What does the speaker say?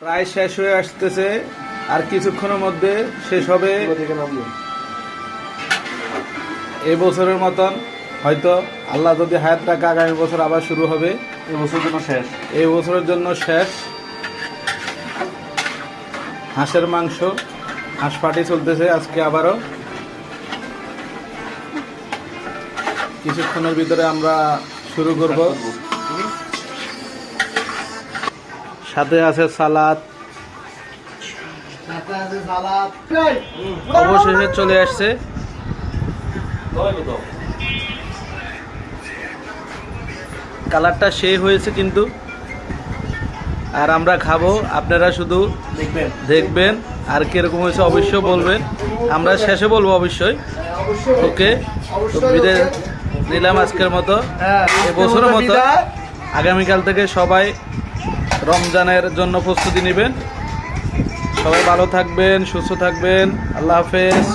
প্রায় শেষ হয়ে আসতেছে, আর কিছুক্ষণের মধ্যে শেষ হবে। এই বছরের মতন হয়তো আল্লাহ যদি হায়াত রাখে আগামী বছর আবার শুরু হবে। এই বছরের জন্য শেষ। এই বছরের জন্য শেষ। হাঁসের মাংস, হাঁস পাটি চলতেছে আজকে আবারও। কিছুক্ষণের ভিতরে আমরা শুরু করব। সাথে আছে সালাদ, অবশেষে চলে আসছে। কালারটা সেই হয়েছে কিন্তু, আর আমরা খাবো, আপনারা শুধু দেখবেন আর কিরকম হয়েছে অবশ্যই বলবেন। আমরা শেষে বলবো অবশ্যই। ওকে, তো বিদায় নিলাম আজকের মতো, এবছরের মতো। আগামীকাল থেকে সবাই রমজানের জন্য প্রস্তুতি নেবেন। সবাই ভালো থাকবেন, সুস্থ থাকবেন। আল্লাহ হাফেজ।